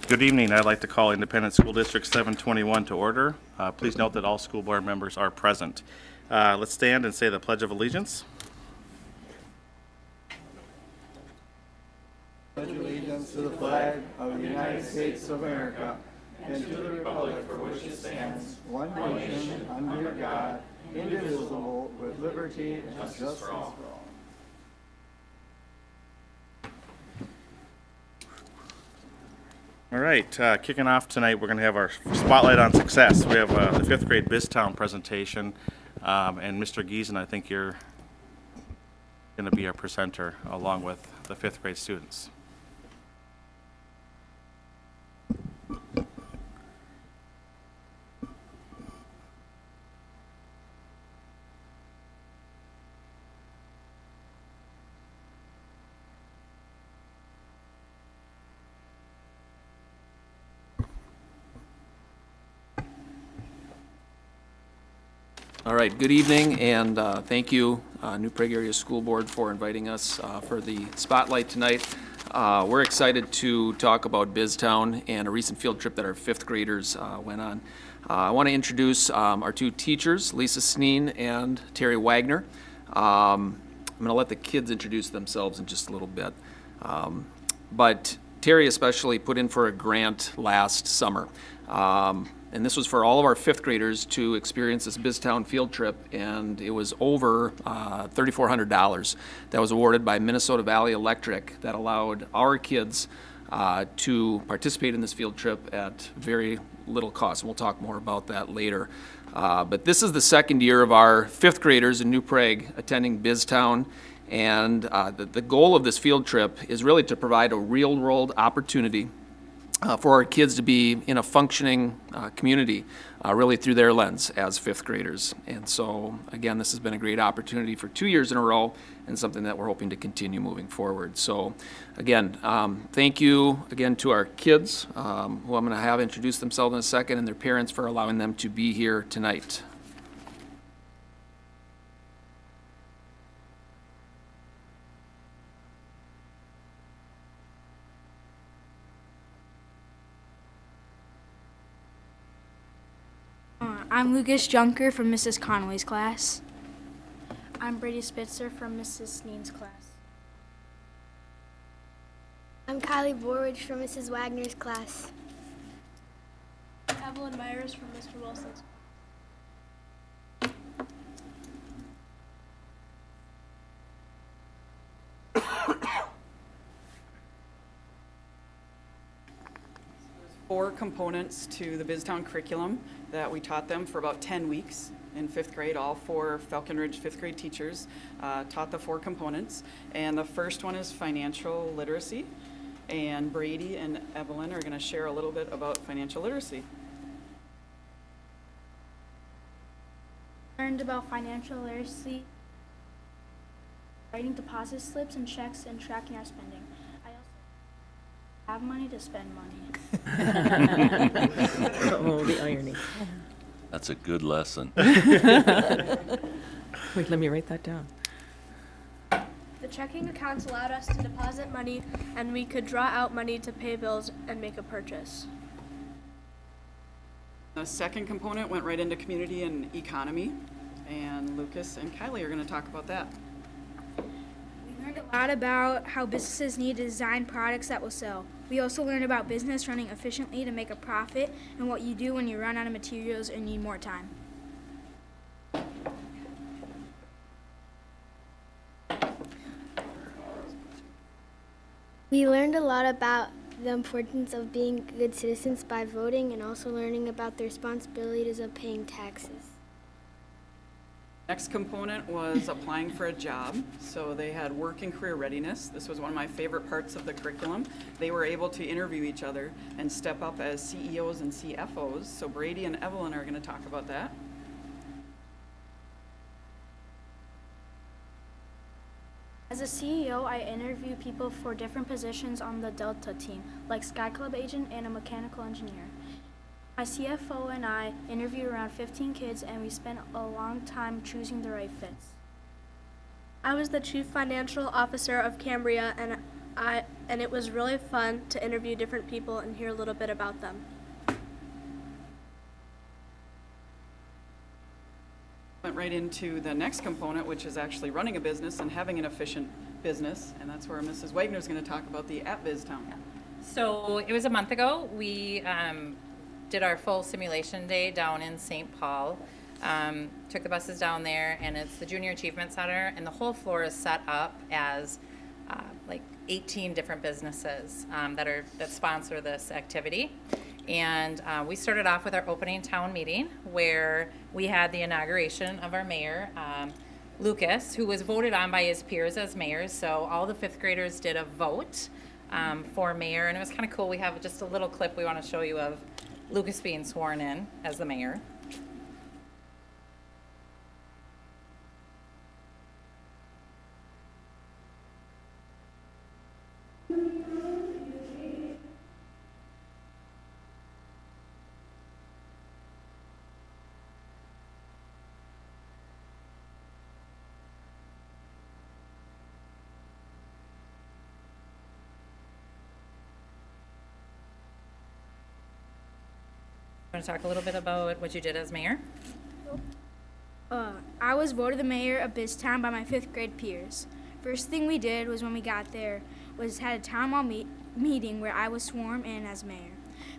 Good evening. I'd like to call Independent School District 721 to order. Please note that all school board members are present. Let's stand and say the Pledge of Allegiance. Pledge allegiance to the flag of the United States of America and to the republic for which it stands, one nation, under God, indivisible, with liberty and justice for all. All right, kicking off tonight, we're going to have our Spotlight on Success. We have the fifth grade BizTown presentation, and Mr. Giesen, I think you're going to be our presenter along with the fifth grade students. All right, good evening, and thank you, New Prague Area School Board, for inviting us for the spotlight tonight. We're excited to talk about BizTown and a recent field trip that our fifth graders went on. I want to introduce our two teachers, Lisa Sneen and Terry Wagner. I'm going to let the kids introduce themselves in just a little bit. But Terry especially put in for a grant last summer. And this was for all of our fifth graders to experience this BizTown field trip, and it was over $3,400 that was awarded by Minnesota Valley Electric that allowed our kids to participate in this field trip at very little cost. And we'll talk more about that later. But this is the second year of our fifth graders in New Prague attending BizTown, and the goal of this field trip is really to provide a real-world opportunity for our kids to be in a functioning community, really through their lens as fifth graders. And so, again, this has been a great opportunity for 2 years in a row and something that we're hoping to continue moving forward. So, again, thank you again to our kids, who I'm going to have introduce themselves in a second, and their parents for allowing them to be here tonight. I'm Lucas Junker from Mrs. Connolly's class. I'm Brady Spitzer from Mrs. Sneen's class. I'm Kylie Borridge from Mrs. Wagner's class. Evelyn Myers from Mr. Wilson's. Four components to the BizTown curriculum that we taught them for about 10 weeks in fifth grade. All four Falcon Ridge fifth grade teachers taught the four components. And the first one is financial literacy. And Brady and Evelyn are going to share a little bit about financial literacy. Learned about financial literacy, writing deposit slips and checks, and tracking our spending. I also have money to spend money. Oh, the irony. That's a good lesson. Wait, let me write that down. The checking accounts allowed us to deposit money, and we could draw out money to pay bills and make a purchase. The second component went right into community and economy. And Lucas and Kylie are going to talk about that. We learned a lot about how businesses need to design products that will sell. We also learned about business running efficiently to make a profit and what you do when you run out of materials and need more time. We learned a lot about the importance of being good citizens by voting and also learning about the responsibilities of paying taxes. Next component was applying for a job. So they had work and career readiness. This was one of my favorite parts of the curriculum. They were able to interview each other and step up as CEOs and CFOs. So Brady and Evelyn are going to talk about that. As a CEO, I interview people for different positions on the Delta team, like Sky Club agent and a mechanical engineer. My CFO and I interviewed around 15 kids, and we spent a long time choosing the right fits. I was the Chief Financial Officer of Cambria, and and it was really fun to interview different people and hear a little bit about them. Went right into the next component, which is actually running a business and having an efficient business, and that's where Mrs. Wagner is going to talk about the at BizTown. So it was a month ago. We did our full simulation day down in St. Paul. Took the buses down there, and it's the Junior Achievement Center, and the whole floor is set up as like 18 different businesses that sponsor this activity. And we started off with our opening town meeting, where we had the inauguration of our mayor, Lucas, who was voted on by his peers as mayor. So all the fifth graders did a vote for mayor, and it was kind of cool. We have just a little clip we want to show you of Lucas being sworn in as the mayor. Want to talk a little bit about what you did as mayor? I was voted the mayor of BizTown by my fifth grade peers. First thing we did was when we got there was had a town hall meeting where I was sworn in as mayor.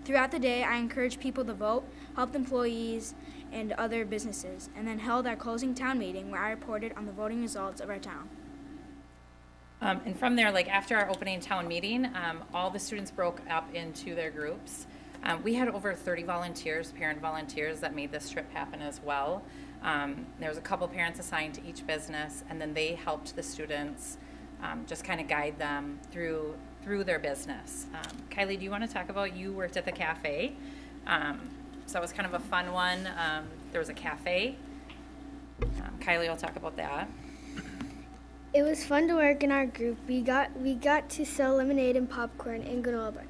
Throughout the day, I encouraged people to vote, helped employees and other businesses, and then held our closing town meeting where I reported on the voting results of our town. And from there, like after our opening town meeting, all the students broke up into their groups. We had over 30 volunteers, parent volunteers, that made this trip happen as well. There was a couple parents assigned to each business, and then they helped the students just kind of guide them through their business. Kylie, do you want to talk about, you worked at the cafe, so that was kind of a fun one. There was a cafe. Kylie will talk about that. It was fun to work in our group. We got to sell lemonade and popcorn and granola bars.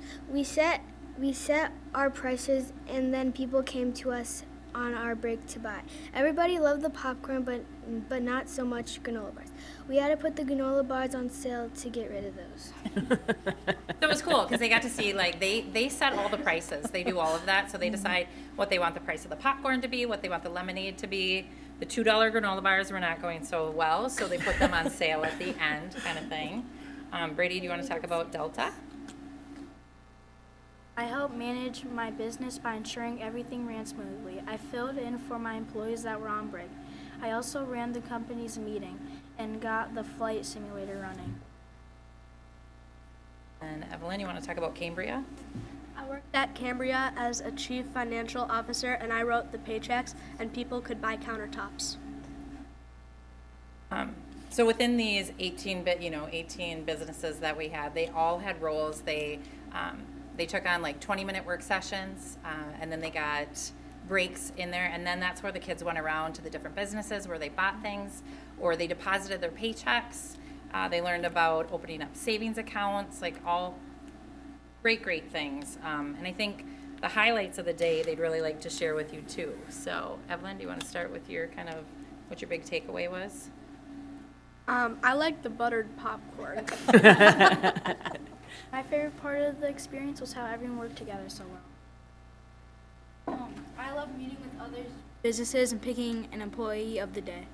We set our prices, and then people came to us on our break to buy. Everybody loved the popcorn, but not so much granola bars. We had to put the granola bars on sale to get rid of those. So it was cool because they got to see, like, they set all the prices. They do all of that, so they decide what they want the price of the popcorn to be, what they want the lemonade to be. The $2 granola bars were not going so well, so they put them on sale at the end, kind of thing. Brady, do you want to talk about Delta? I helped manage my business by ensuring everything ran smoothly. I filled in for my employees that were on break. I also ran the company's meeting and got the flight simulator running. And Evelyn, you want to talk about Cambria? I worked at Cambria as a chief financial officer, and I wrote the paychecks, and people could buy countertops. So within these 18 businesses that we had, they all had roles. They took on like 20-minute work sessions, and then they got breaks in there, and then that's where the kids went around to the different businesses where they bought things, or they deposited their paychecks. They learned about opening up savings accounts, like all great things. And I think the highlights of the day they'd really like to share with you too. So Evelyn, do you want to start with your what your big takeaway was? I like the buttered popcorn. My favorite part of the experience was how everyone worked together so well. I love meeting with other businesses and picking an employee of the day.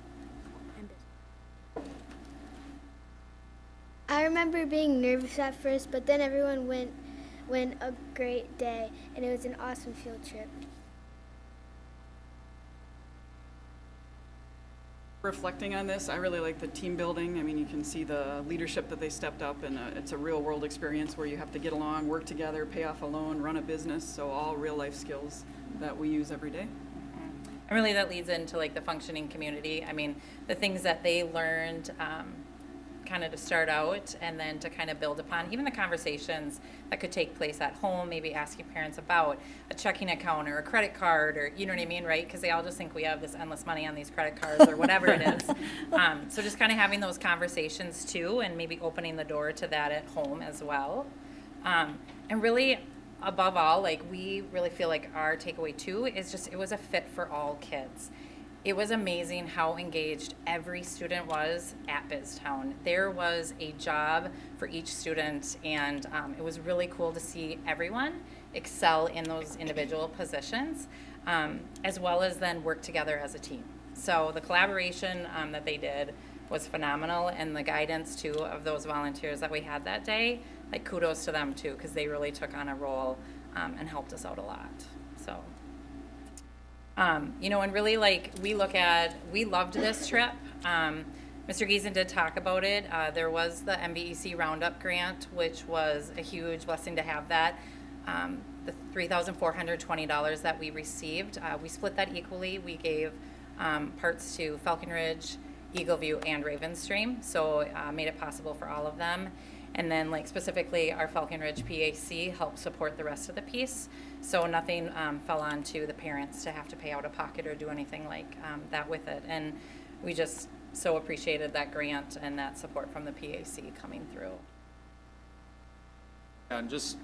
I remember being nervous at first, but then everyone went a great day, and it was an awesome field trip. Reflecting on this, I really like the team building. I mean, you can see the leadership that they stepped up, and it's a real world experience where you have to get along, work together, pay off a loan, run a business, so all real life skills that we use every day. And really that leads into like the functioning community. I mean, the things that they learned kind of to start out and then to kind of build upon, even the conversations that could take place at home, maybe asking parents about a checking account or a credit card, or you know what I mean, right? Because they all just think we have this endless money on these credit cards or whatever it is. So just kind of having those conversations too, and maybe opening the door to that at home as well. And really, above all, like we really feel like our takeaway too is just it was a fit for all kids. It was amazing how engaged every student was at BizTown. There was a job for each student, and it was really cool to see everyone excel in those individual positions, as well as then work together as a team. So the collaboration that they did was phenomenal, and the guidance too of those volunteers that we had that day, like kudos to them too, because they really took on a role and helped us out a lot. So. You know, and really, like, we loved this trip. Mr. Giesen did talk about it. There was the MVEC Roundup grant, which was a huge blessing to have that. The $3,420 that we received, we split that equally. We gave parts to Falcon Ridge, Eagleview, and Ravenstream, so made it possible for all of them. And then, like, specifically, our Falcon Ridge PAC helped support the rest of the piece. So nothing fell on to the parents to have to pay out of pocket or do anything like that with it. And we just so appreciated that grant and that support from the PAC coming through. And just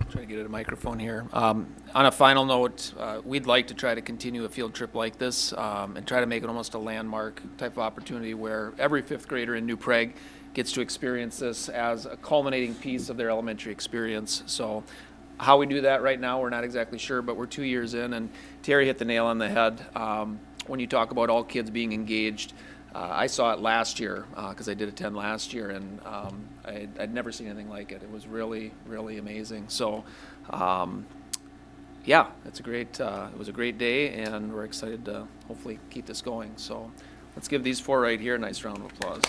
try to get at a microphone here. On a final note, we'd like to try to continue a field trip like this and try to make it almost a landmark type of opportunity where every fifth grader in New Prague gets to experience this as a culminating piece of their elementary experience. So how we do that right now, we're not exactly sure, but we're 2 years in, and Terry hit the nail on the head. When you talk about all kids being engaged, I saw it last year because I did attend last year, and I'd never seen anything like it. It was really, really amazing. So, yeah, it's it was a great day, and we're excited to hopefully keep this going. So let's give these four right here a nice round of applause.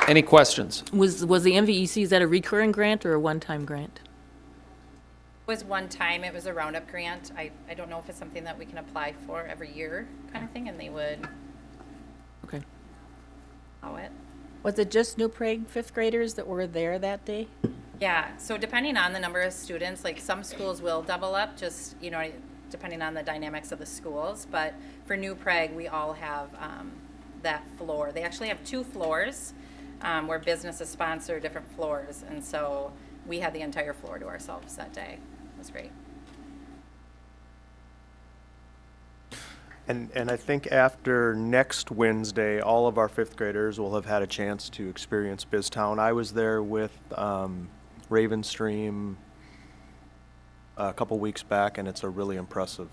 Any questions? Was the MVEC, is that a recurring grant or a one-time grant? It was one time, it was a Roundup grant. I don't know if it's something that we can apply for every year kind of thing, and they would Okay. allow it. Was it just New Prague fifth graders that were there that day? Yeah, so depending on the number of students, like some schools will double up, just, you know, depending on the dynamics of the schools. But for New Prague, we all have that floor. They actually have 2 floors where businesses sponsor different floors. And so we had the entire floor to ourselves that day. It was great. And I think after next Wednesday, all of our fifth graders will have had a chance to experience BizTown. I was there with Ravenstream a couple weeks back, and it's a really impressive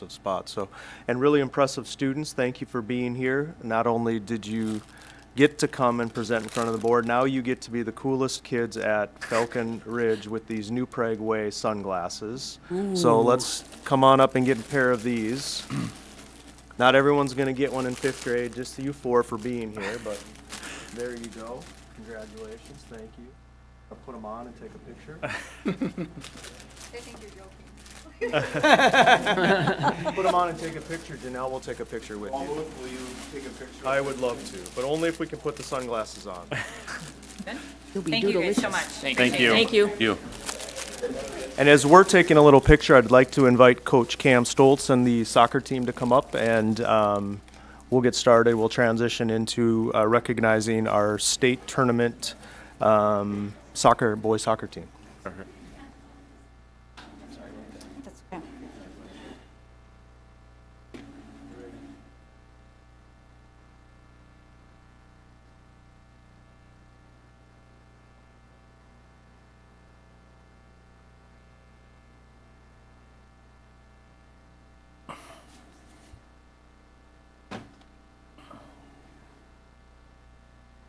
spot. So, and really impressive students. Thank you for being here. Not only did you get to come and present in front of the board, now you get to be the coolest kids at Falcon Ridge with these New Prague Way sunglasses. Ooh. So let's come on up and get a pair of these. Not everyone's going to get one in 5th grade, just you 4 for being here, but there you go. Congratulations, thank you. I'll put them on and take a picture. They think you're joking. Put them on and take a picture. Janelle will take a picture with you. Will you take a picture? I would love to, but only if we can put the sunglasses on. Good. Thank you guys so much. Thank you. Thank you. You. And as we're taking a little picture, I'd like to invite Coach Cam Stoltz and the soccer team to come up, and we'll get started. We'll transition into recognizing our state tournament boys soccer team. Perfect.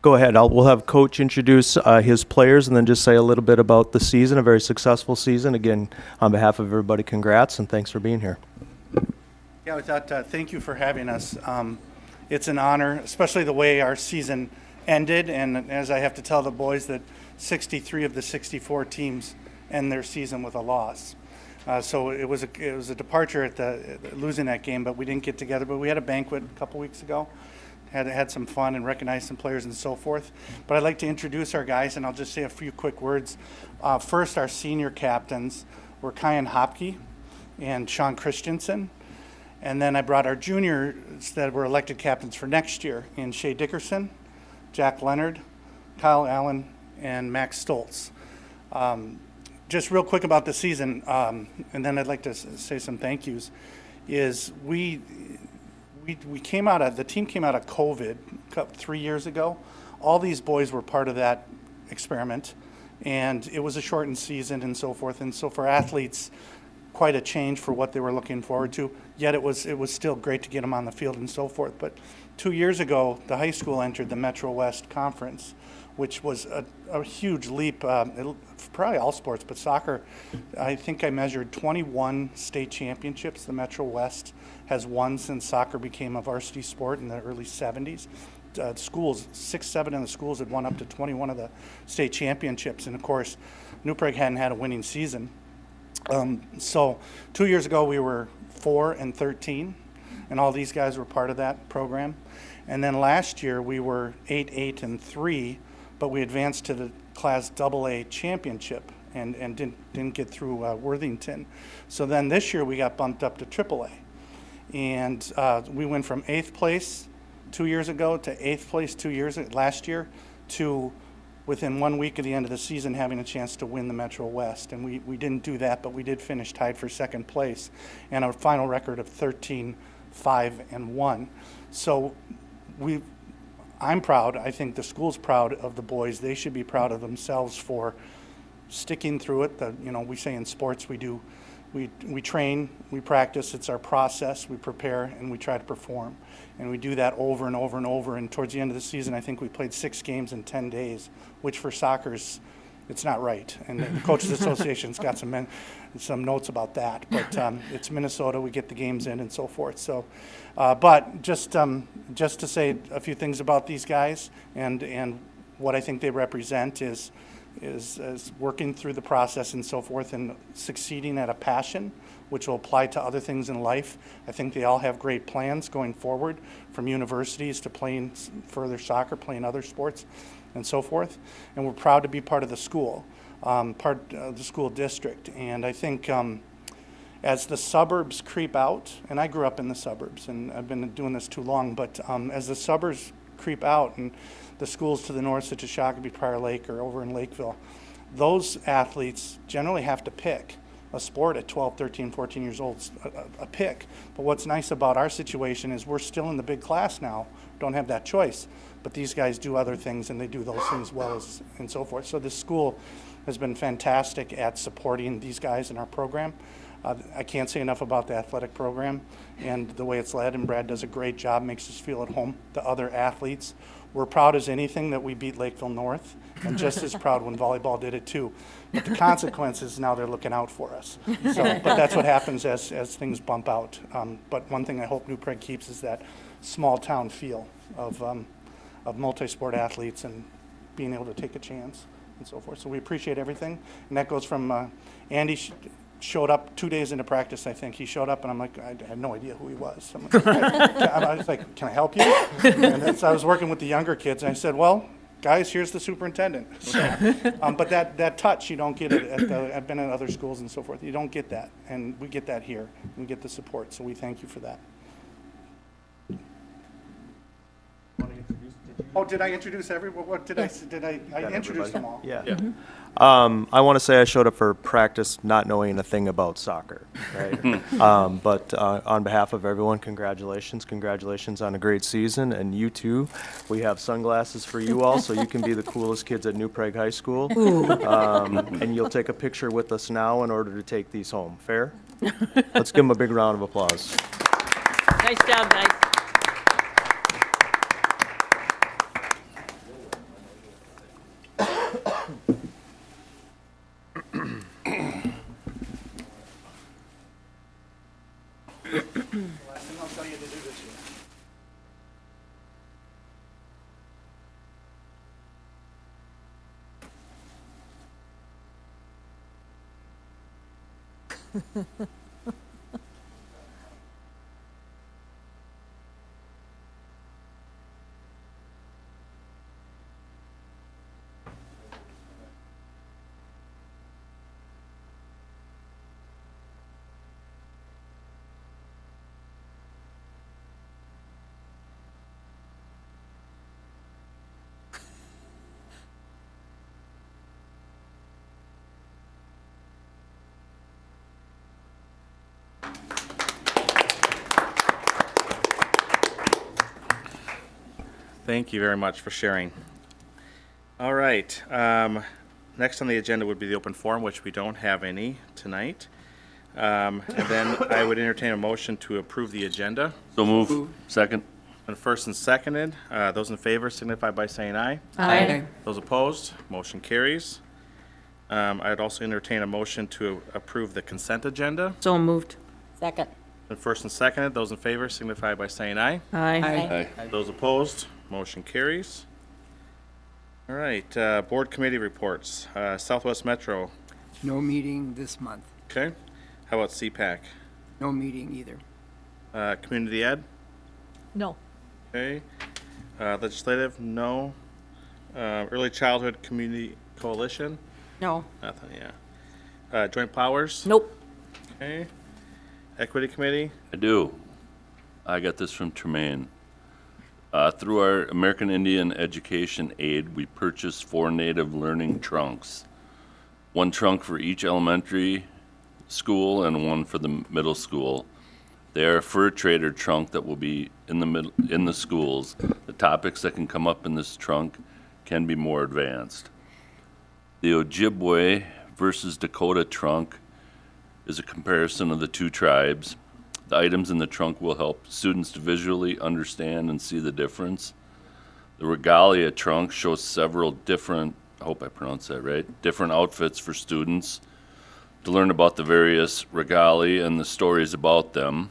Go ahead. We'll have Coach introduce his players and then just say a little bit about the season, a very successful season. Again, on behalf of everybody, congrats and thanks for being here. Yeah, with that, thank you for having us. It's an honor, especially the way our season ended. And as I have to tell the boys that 63 of the 64 teams end their season with a loss. So it was a departure at losing that game, but we didn't get together. But we had a banquet a couple weeks ago. Had some fun and recognized some players and so forth. But I'd like to introduce our guys, and I'll just say a few quick words. First, our senior captains were Kyan Hopke and Sean Christensen. And then I brought our juniors that were elected captains for next year in Shea Dickerson, Jack Leonard, Kyle Allen, and Max Stoltz. just real quick about the season, and then I'd like to say some thank yous, is we came out of, the team came out of COVID 3 years ago. All these boys were part of that experiment, and it was a shortened season and so forth. And so for athletes, quite a change for what they were looking forward to. Yet it was still great to get them on the field and so forth. But 2 years ago, the high school entered the Metro West Conference, which was a huge leap, probably all sports, but soccer. I think I measured 21 state championships the Metro West has won since soccer became a varsity sport in the early 70s. Schools, 6, 7 of the schools had won up to 21 of the state championships. And of course, New Prague hadn't had a winning season. So 2 years ago, we were 4-13, and all these guys were part of that program. And then last year, we were 8-3, but we advanced to the Class AA championship and didn't get through Worthington. So then this year, we got bumped up to AAA. And we went from 8th place 2 years ago to 8th place last year to within 1 week of the end of the season having a chance to win the Metro West. And we didn't do that, but we did finish tied for 2nd place and a final record of 13-5-1. So I'm proud. I think the school's proud of the boys. They should be proud of themselves for sticking through it. We say in sports we train, we practice, it's our process, we prepare, and we try to perform. And we do that over and over and over. And towards the end of the season, I think we played 6 games in 10 days, which for soccer it's not right. And the Coaches Association's got some notes about that. But it's Minnesota, we get the games in and so forth. So, but just to say a few things about these guys and what I think they represent is working through the process and so forth and succeeding at a passion, which will apply to other things in life. I think they all have great plans going forward, from universities to playing further soccer, playing other sports, and so forth. And we're proud to be part of the school, part of the school district. And I think as the suburbs creep out, and I grew up in the suburbs, and I've been doing this too long, but as the suburbs creep out and the schools to the north, such as Shakopee, Prior Lake, or over in Lakeville, those athletes generally have to pick a sport at 12, 13, 14 years old, a pick. But what's nice about our situation is we're still in the big class now, don't have that choice. But these guys do other things, and they do those things well and so forth. So this school has been fantastic at supporting these guys in our program. I can't say enough about the athletic program and the way it's led, and Brad does a great job, makes us feel at home. The other athletes, we're proud as anything that we beat Lakeville North, and just as proud when volleyball did it too. But the consequences, now they're looking out for us. So, but that's what happens as things bump out. But one thing I hope New Prague keeps is that small town feel of multi-sport athletes and being able to take a chance and so forth. So we appreciate everything. And that goes from Andy showed up 2 days into practice, I think. He showed up, and I'm like, I had no idea who he was. I was like, can I help you? And so I was working with the younger kids, and I said, well, guys, here's the superintendent. So, but that touch, you don't get it I've been at other schools and so forth. You don't get that, and we get that here. We get the support, so we thank you for that. Oh, did I introduce everyone? What did I introduce them all? Yeah. I want to say I showed up for practice not knowing a thing about soccer, right? But on behalf of everyone, congratulations. Congratulations on a great season. And you too. We have sunglasses for you all, so you can be the coolest kids at New Prague High School. And you'll take a picture with us now in order to take these home. Fair? Let's give them a big round of applause. Nice job, guys. Last thing I'll tell you to do this year. Thank you very much for sharing. All right. Next on the agenda would be the open forum, which we don't have any tonight. And then I would entertain a motion to approve the agenda. So move. Second. And first and seconded. Those in favor signify by saying aye. Aye. Those opposed, motion carries. I'd also entertain a motion to approve the consent agenda. So moved. Second. And first and seconded. Those in favor signify by saying aye. Aye. Aye. Those opposed, motion carries. All right, board committee reports. Southwest Metro, No meeting this month. okay. How about CPAC? No meeting either. Community Ed, No. okay. Legislative, no. Early Childhood Community Coalition, No. nothing, yeah. Joint Powers, Nope. okay. Equity Committee, I do. I got this from Tremaine. Through our American Indian Education Aid, we purchased 4 native learning trunks. 1 trunk for each elementary school and 1 for the middle school. They are a fur trader trunk that will be in the schools. The topics that can come up in this trunk can be more advanced. The Ojibwe versus Dakota trunk is a comparison of the 2 tribes. The items in the trunk will help students to visually understand and see the difference. The Regalia trunk shows several different, I hope I pronounced that right, different outfits for students to learn about the various regalia and the stories about them.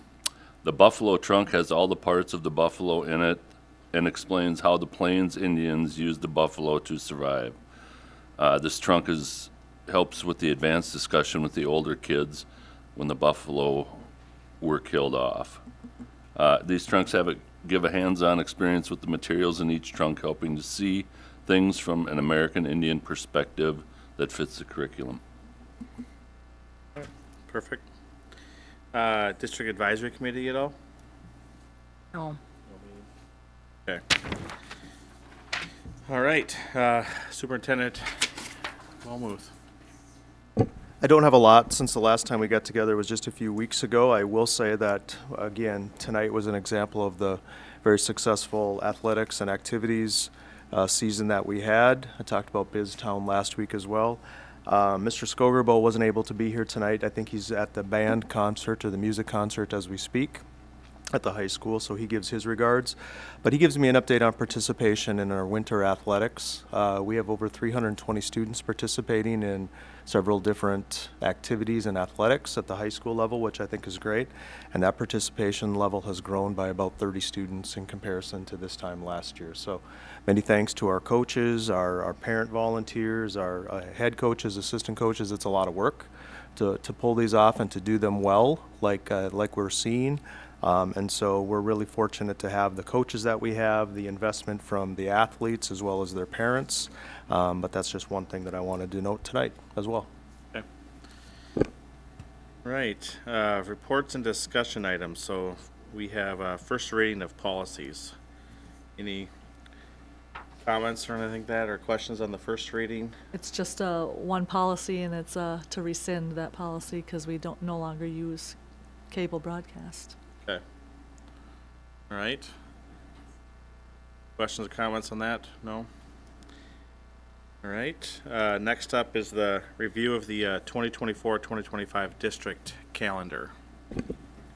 The Buffalo trunk has all the parts of the buffalo in it and explains how the Plains Indians used the buffalo to survive. This trunk helps with the advanced discussion with the older kids when the buffalo were killed off. These trunks give a hands-on experience with the materials in each trunk, helping to see things from an American Indian perspective that fits the curriculum. perfect. District Advisory Committee at all? No. Okay. All right, Superintendent Walmuth. I don't have a lot since the last time we got together was just a few weeks ago. I will say that, again, tonight was an example of the very successful athletics and activities season that we had. I talked about BizTown last week as well. Mr. Skogerbo wasn't able to be here tonight. I think he's at the band concert or the music concert as we speak at the high school, so he gives his regards. But he gives me an update on participation in our winter athletics. We have over 320 students participating in several different activities and athletics at the high school level, which I think is great. And that participation level has grown by about 30 students in comparison to this time last year. So many thanks to our coaches, our parent volunteers, our head coaches, assistant coaches. It's a lot of work to pull these off and to do them well, like we're seeing. And so we're really fortunate to have the coaches that we have, the investment from the athletes as well as their parents. But that's just one thing that I wanted to note tonight as well. Okay. Right, reports and discussion items. So we have first reading of policies. Any comments or anything like that, or questions on the first reading? It's just one policy, and it's to rescind that policy because we no longer use cable broadcast. Okay. All right. Questions or comments on that? No? All right. Next up is the review of the 2024-2025 district calendar.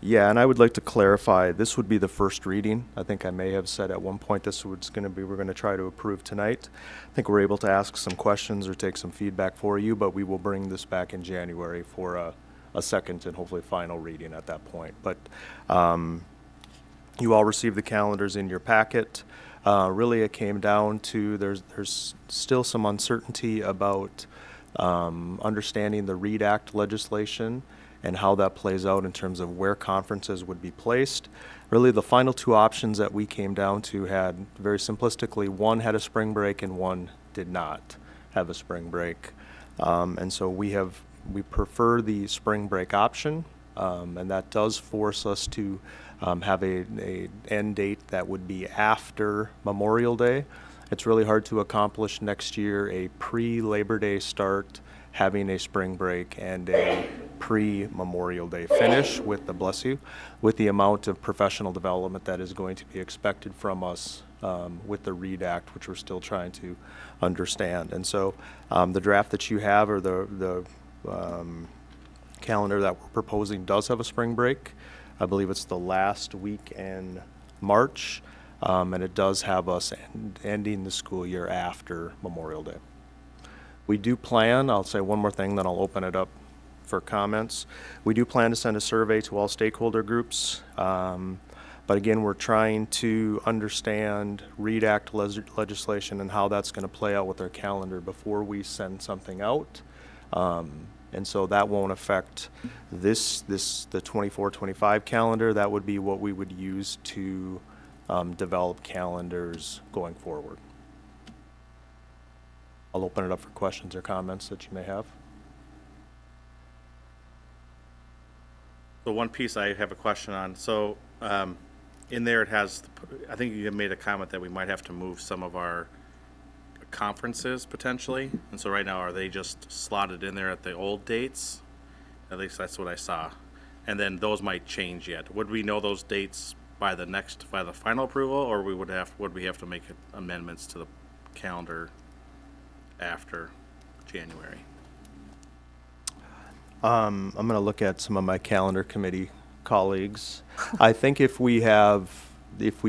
Yeah, and I would like to clarify, this would be the first reading. I think I may have said at one point this was going to be, we're going to try to approve tonight. I think we're able to ask some questions or take some feedback for you, but we will bring this back in January for a second and hopefully final reading at that point. But you all received the calendars in your packet. Really, it came down to there's still some uncertainty about understanding the READ Act legislation and how that plays out in terms of where conferences would be placed. Really, the final 2 options that we came down to had, very simplistically, one had a spring break and one did not have a spring break. And so we prefer the spring break option, and that does force us to have a end date that would be after Memorial Day. It's really hard to accomplish next year a pre-Labor Day start, having a spring break, and a pre-Memorial Day finish with the amount of professional development that is going to be expected from us with the READ Act, which we're still trying to understand. And so the draft that you have, or the calendar that we're proposing, does have a spring break. I believe it's the last week in March, and it does have us ending the school year after Memorial Day. We do plan, I'll say one more thing, then I'll open it up for comments. We do plan to send a survey to all stakeholder groups, but again, we're trying to understand READ Act legislation and how that's going to play out with our calendar before we send something out. And so that won't affect the 24-25 calendar. That would be what we would use to develop calendars going forward. I'll open it up for questions or comments that you may have. So one piece I have a question on. So in there it has, I think you made a comment that we might have to move some of our conferences potentially. And so right now, are they just slotted in there at the old dates? At least that's what I saw. And then those might change yet. Would we know those dates by the final approval, or would we have to make amendments to the calendar after January? I'm going to look at some of my calendar committee colleagues. I think if we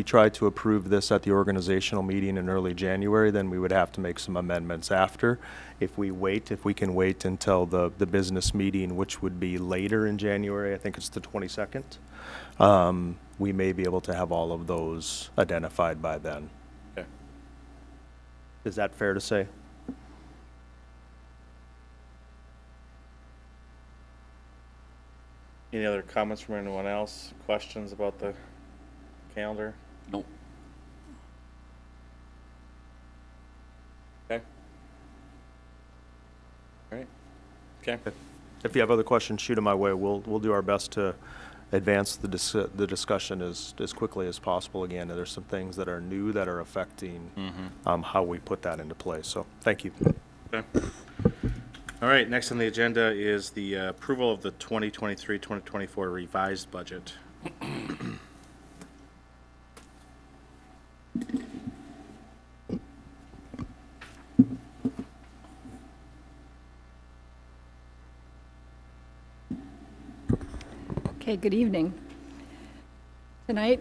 try to approve this at the organizational meeting in early January, then we would have to make some amendments after. If we can wait until the business meeting, which would be later in January, I think it's the 22nd, we may be able to have all of those identified by then. Okay. Is that fair to say? Any other comments from anyone else? Questions about the calendar? Nope. Okay. All right. Okay. If you have other questions, shoot them my way. We'll do our best to advance the discussion as quickly as possible. Again, there's some things that are new that are affecting how we put that into place. So thank you. Okay. All right, next on the agenda is the approval of the 2023-2024 revised budget. Okay, good evening. Tonight,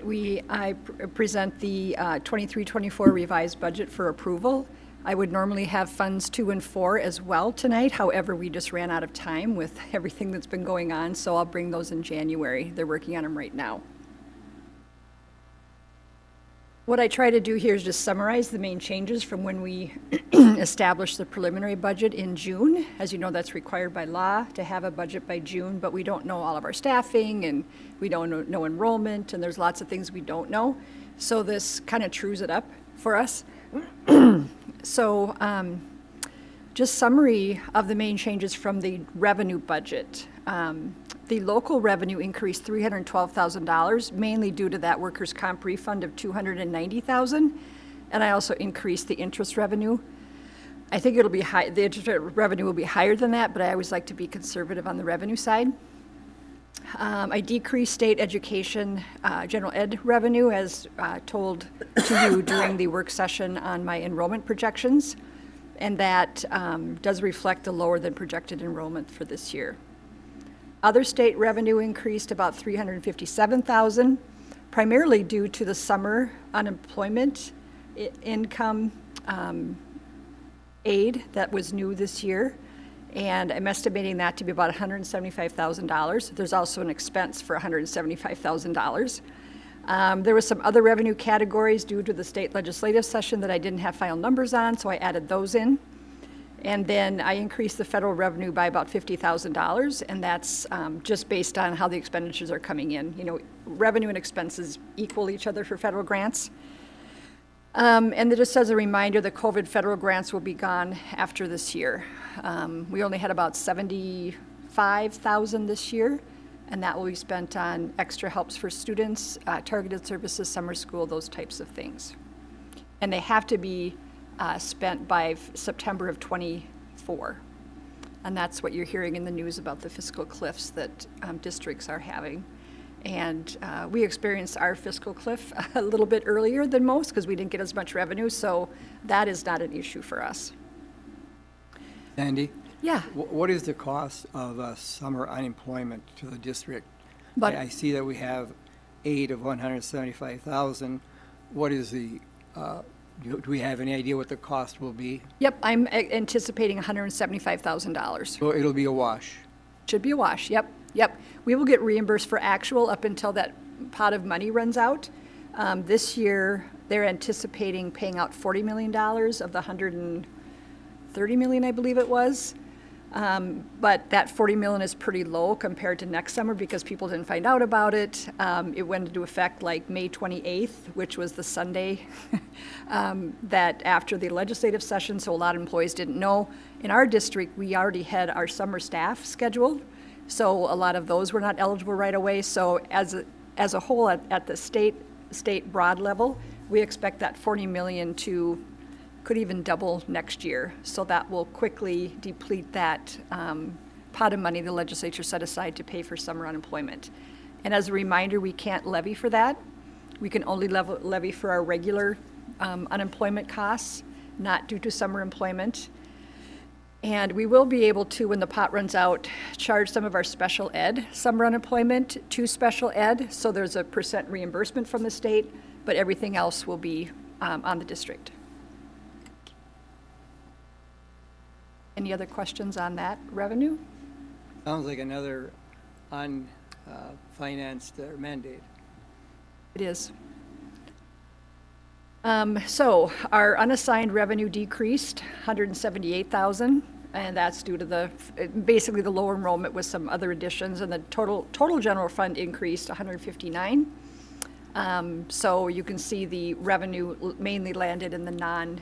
I present the 23-24 revised budget for approval. I would normally have funds 2 and 4 as well tonight. However, we just ran out of time with everything that's been going on, so I'll bring those in January. They're working on them right now. What I try to do here is just summarize the main changes from when we established the preliminary budget in June. As you know, that's required by law to have a budget by June, but we don't know all of our staffing, and we don't know enrollment, and there's lots of things we don't know. So this kind of trues it up for us. So just summary of the main changes from the revenue budget. The local revenue increased $312,000, mainly due to that workers' comp refund of $290,000, and I also increased the interest revenue. I think it'll be high. The interest revenue will be higher than that, but I always like to be conservative on the revenue side. I decreased state education general ed revenue, as told to you during the work session on my enrollment projections, and that does reflect the lower than projected enrollment for this year. Other state revenue increased about $357,000, primarily due to the summer unemployment income aid that was new this year. And I'm estimating that to be about $175,000. There's also an expense for $175,000. There was some other revenue categories due to the state legislative session that I didn't have final numbers on, so I added those in. And then I increased the federal revenue by about $50,000, and that's just based on how the expenditures are coming in. You know, revenue and expenses equal each other for federal grants. And then just as a reminder, the COVID federal grants will be gone after this year. We only had about $75,000 this year, and that will be spent on extra helps for students, targeted services, summer school, those types of things. And they have to be spent by September of '24. And that's what you're hearing in the news about the fiscal cliffs that districts are having. And we experienced our fiscal cliff a little bit earlier than most because we didn't get as much revenue, so that is not an issue for us. Sandy? Yeah. What is the cost of summer unemployment to the district? But I see that we have aid of $175,000. What is the, do we have any idea what the cost will be? Yep, I'm anticipating $175,000. So it'll be a wash. Should be a wash, yep. We will get reimbursed for actual up until that pot of money runs out. This year, they're anticipating paying out $40 million of the $130 million, I believe it was. But that $40 million is pretty low compared to next summer because people didn't find out about it. It went into effect like May 28th, which was the Sunday that after the legislative session, so a lot of employees didn't know. In our district, we already had our summer staff scheduled, so a lot of those were not eligible right away. So as a whole, at the state broad level, we expect that $40 million to could even double next year. So that will quickly deplete that pot of money the legislature set aside to pay for summer unemployment. And as a reminder, we can't levy for that. We can only levy for our regular unemployment costs, not due to summer employment. And we will be able to, when the pot runs out, charge some of our special ed summer unemployment to special ed. So there's a % reimbursement from the state, but everything else will be on the district. Any other questions on that revenue? Sounds like another unfinanced mandate. It is. So our unassigned revenue decreased $178,000, and that's due to basically the lower enrollment with some other additions, and the total general fund increased $159. So you can see the revenue mainly landed in the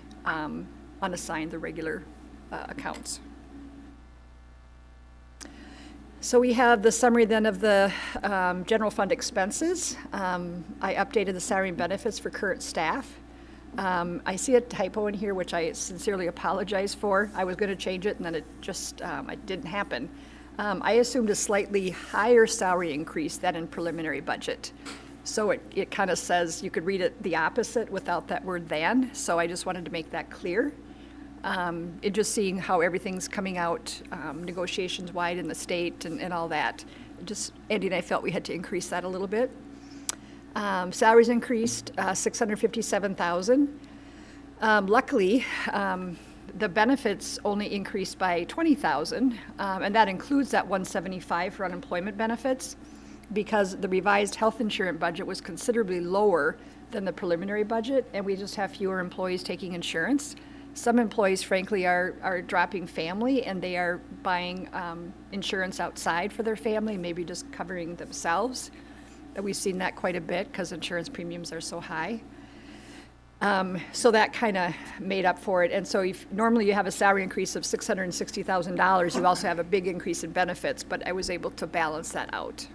unassigned, the regular accounts. So we have the summary then of the general fund expenses. I updated the salary and benefits for current staff. I see a typo in here, which I sincerely apologize for. I was going to change it, and then it just it didn't happen. I assumed a slightly higher salary increase than in preliminary budget. So it kind of says, you could read it the opposite without that word "than." So I just wanted to make that clear. And just seeing how everything's coming out, negotiations wide in the state and all that. Andy and I felt we had to increase that a little bit. Salaries increased $657,000. Luckily, the benefits only increased by $20,000, and that includes that $175 for unemployment benefits, because the revised health insurance budget was considerably lower than the preliminary budget, and we just have fewer employees taking insurance. Some employees, frankly, are dropping family, and they are buying insurance outside for their family, maybe just covering themselves. We've seen that quite a bit because insurance premiums are so high. So that kind of made up for it. And so if normally you have a salary increase of $660,000, you also have a big increase in benefits, but I was able to balance that out.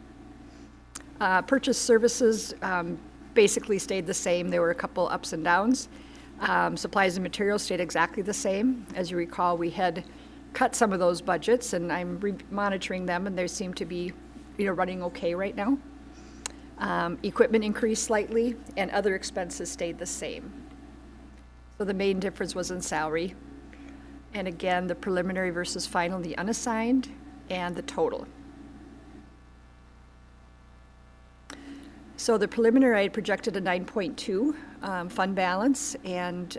Purchase services basically stayed the same. There were a couple ups and downs. Supplies and materials stayed exactly the same. As you recall, we had cut some of those budgets, and I'm monitoring them, and they seem to be, running okay right now. Equipment increased slightly, and other expenses stayed the same. So the main difference was in salary. And again, the preliminary versus final, the unassigned, and the total. So the preliminary, I had projected a 9.2 fund balance, and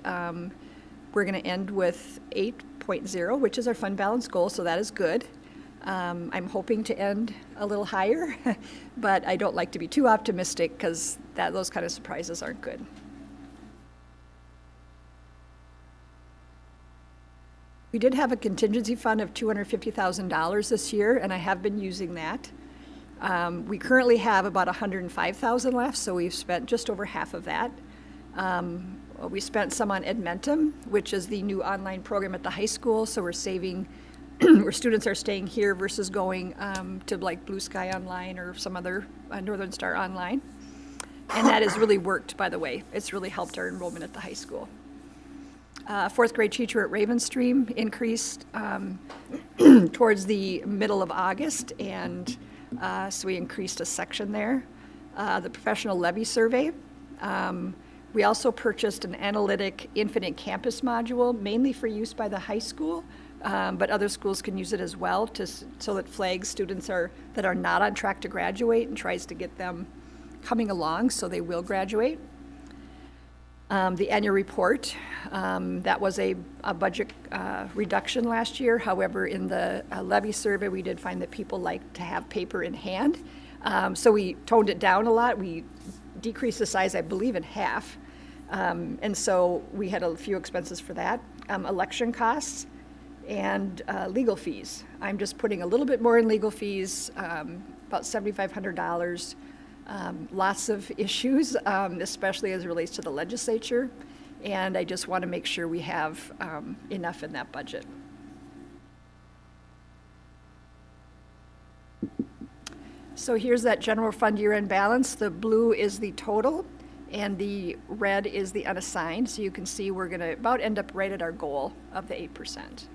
we're going to end with 8.0, which is our fund balance goal, so that is good. I'm hoping to end a little higher, but I don't like to be too optimistic because those kind of surprises aren't good. We did have a contingency fund of $250,000 this year, and I have been using that. We currently have about $105,000 left, so we've spent just over half of that. We spent some on Edmentum, which is the new online program at the high school, so we're saving where students are staying here versus going to like Blue Sky Online or some other Northern Star Online. And that has really worked, by the way. It's really helped our enrollment at the high school. Fourth grade teacher at Ravenstream increased towards the middle of August, and so we increased a section there. the professional levy survey. We also purchased an analytic infinite campus module, mainly for use by the high school, but other schools can use it as well so that flags students that are not on track to graduate and tries to get them coming along so they will graduate. The annual report, that was a budget reduction last year. However, in the levy survey, we did find that people like to have paper in hand. So we toned it down a lot. We decreased the size, I believe, in half. And so we had a few expenses for that. Election costs and legal fees. I'm just putting a little bit more in legal fees, about $7,500. Lots of issues, especially as it relates to the legislature. And I just want to make sure we have enough in that budget. So here's that general fund year-end balance. The blue is the total, and the red is the unassigned. So you can see we're going to about end up right at our goal of the 8%.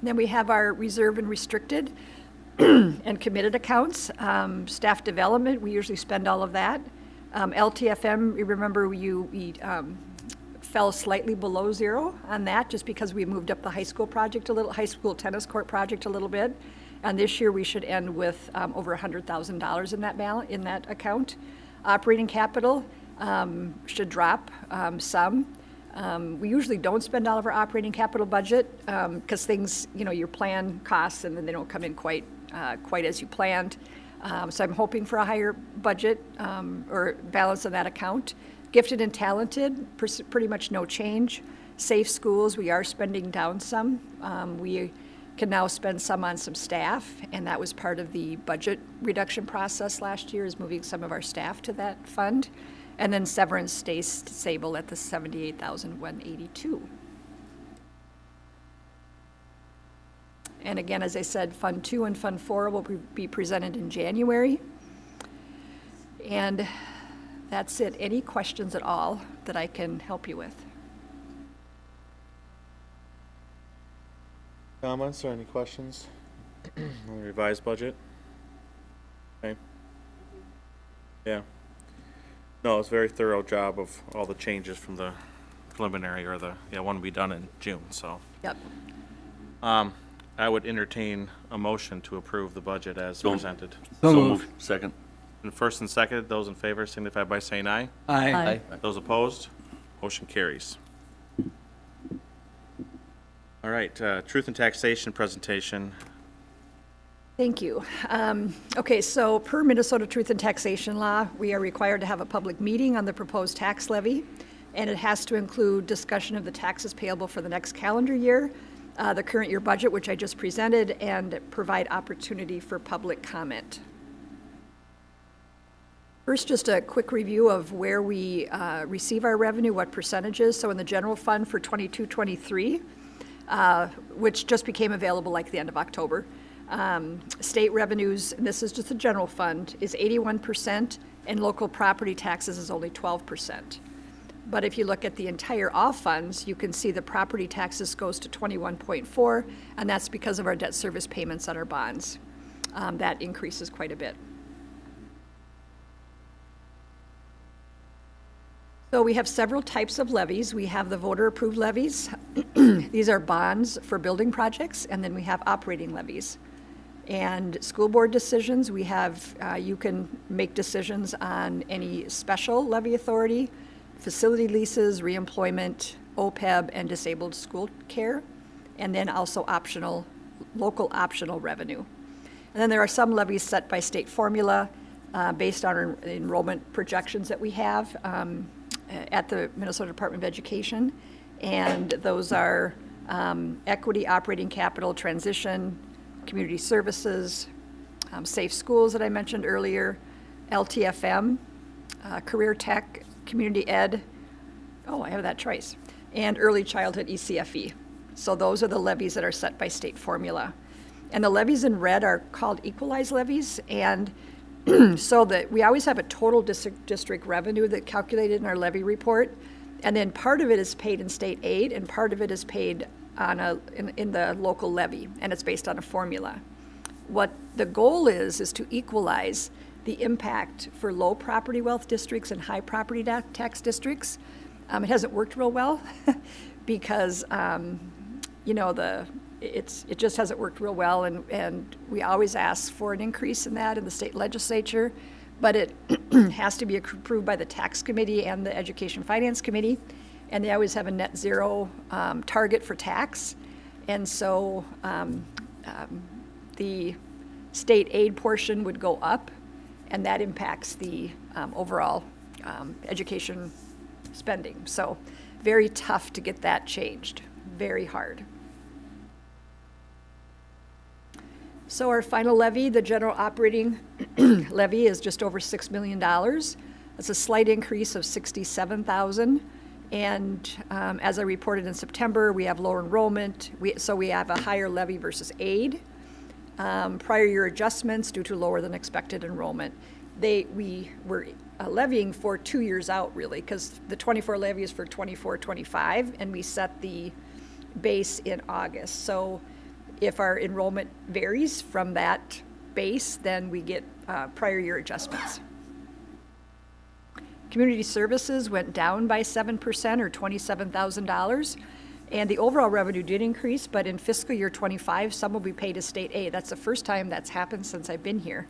Then we have our reserve and restricted and committed accounts. Staff development, we usually spend all of that. LTFM, you remember we fell slightly below zero on that just because we moved up the high school project a little, high school tennis court project a little bit. And this year we should end with over $100,000 in that balance, in that account. Operating capital should drop some. We usually don't spend all of our operating capital budget because things, your plan costs and then they don't come in quite as you planned. So I'm hoping for a higher budget or balance on that account. Gifted and talented, pretty much no change. Safe schools, we are spending down some. We can now spend some on some staff, and that was part of the budget reduction process last year, is moving some of our staff to that fund. And then severance stays stable at the $78,182. And again, as I said, Fund 2 and Fund 4 will be presented in January. And that's it. Any questions at all that I can help you with? Comments or any questions on the revised budget? Okay. Yeah. No, it's a very thorough job of all the changes from the preliminary or the one to be done in June, so. Yep. I would entertain a motion to approve the budget as presented. So moved. Second. And first and second, those in favor signify by saying aye. Aye. Those opposed, motion carries. All right, truth and taxation presentation. Thank you. Okay, so per Minnesota Truth and Taxation Law, we are required to have a public meeting on the proposed tax levy, and it has to include discussion of the taxes payable for the next calendar year, the current year budget, which I just presented, and provide opportunity for public comment. First, just a quick review of where we receive our revenue, what percentages. So in the general fund for 22-23, which just became available like the end of October, state revenues, and this is just the general fund, is 81%, and local property taxes is only 12%. But if you look at the entire all funds, you can see the property taxes goes to 21.4, and that's because of our debt service payments on our bonds. That increases quite a bit. So we have several types of levies. We have the voter-approved levies. These are bonds for building projects, and then we have operating levies. And school board decisions, we have, you can make decisions on any special levy authority, facility leases, reemployment, OPEB, and disabled school care, and then also optional, local optional revenue. And then there are some levies set by state formula based on our enrollment projections that we have at the Minnesota Department of Education. And those are equity, operating capital, transition, community services, safe schools that I mentioned earlier, LTFM, career tech, community ed, oh, I have that twice, and early childhood ECFE. So those are the levies that are set by state formula. And the levies in red are called equalized levies, and so that we always have a total district revenue that calculated in our levy report, and then part of it is paid in state aid, and part of it is paid on in the local levy, and it's based on a formula. what the goal is to equalize the impact for low property wealth districts and high property tax districts. It hasn't worked real well because, it just hasn't worked real well, and we always ask for an increase in that in the state legislature, but it has to be approved by the tax committee and the education finance committee, and they always have a net zero target for tax. And so the state aid portion would go up, and that impacts the overall education spending. So very tough to get that changed, very hard. So our final levy, the general operating levy, is just over $6 million. It's a slight increase of $67,000. And as I reported in September, we have lower enrollment, so we have a higher levy versus aid. Prior year adjustments due to lower than expected enrollment. We were levying for 2 years out, really, because the 24 levy is for 24-25, and we set the base in August. So if our enrollment varies from that base, then we get prior year adjustments. Community services went down by 7% or $27,000. And the overall revenue did increase, but in fiscal year 25, some will be paid as state aid. That's the first time that's happened since I've been here.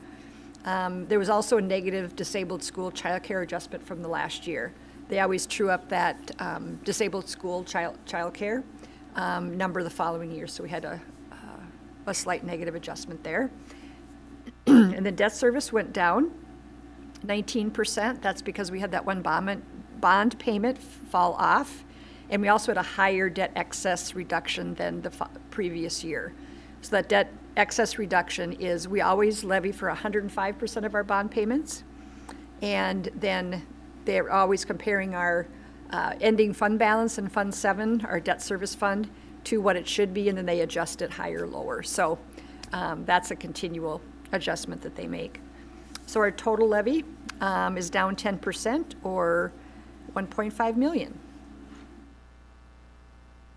There was also a negative disabled school child care adjustment from the last year. They always true up that disabled school child care number the following year, so we had a slight negative adjustment there. And then debt service went down 19%. That's because we had that one bond payment fall off. And we also had a higher debt excess reduction than the previous year. So that debt excess reduction is we always levy for 105% of our bond payments. And then they're always comparing our ending fund balance in Fund 7, our debt service fund, to what it should be, and then they adjust it higher or lower. So that's a continual adjustment that they make. So our total levy is down 10% or $1.5 million.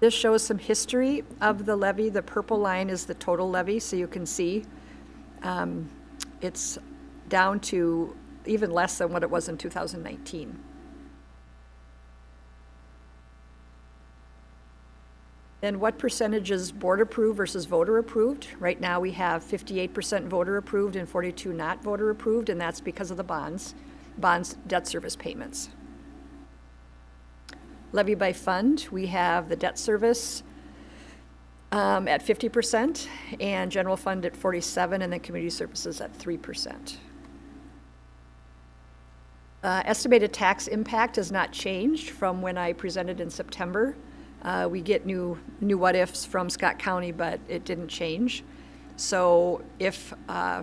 This shows some history of the levy. The purple line is the total levy, so you can see it's down to even less than what it was in 2019. Then what percentage is board approved versus voter approved? Right now we have 58% voter approved and 42% not voter approved, and that's because of the bonds debt service payments. Levy by fund, we have the debt service at 50% and general fund at 47%, and then community services at 3%. Estimated tax impact has not changed from when I presented in September. We get new what ifs from Scott County, but it didn't change. So if a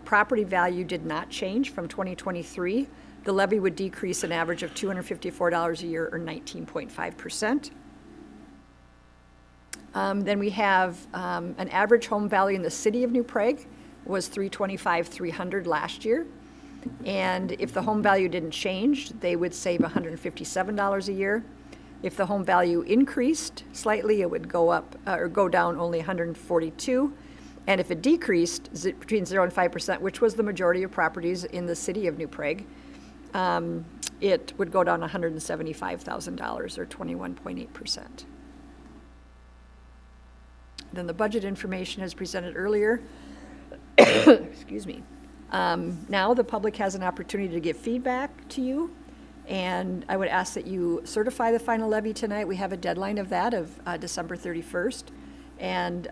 property value did not change from 2023, the levy would decrease an average of $254 a year or 19.5%. Then we have an average home value in the city of New Prague was $325,300 last year. And if the home value didn't change, they would save $157 a year. If the home value increased slightly, it would go up or go down only $142. And if it decreased between 0 and 5%, which was the majority of properties in the city of New Prague, it would go down $175,000 or 21.8%. Then the budget information as presented earlier. Excuse me. Now the public has an opportunity to give feedback to you, and I would ask that you certify the final levy tonight. We have a deadline of that of December 31st. And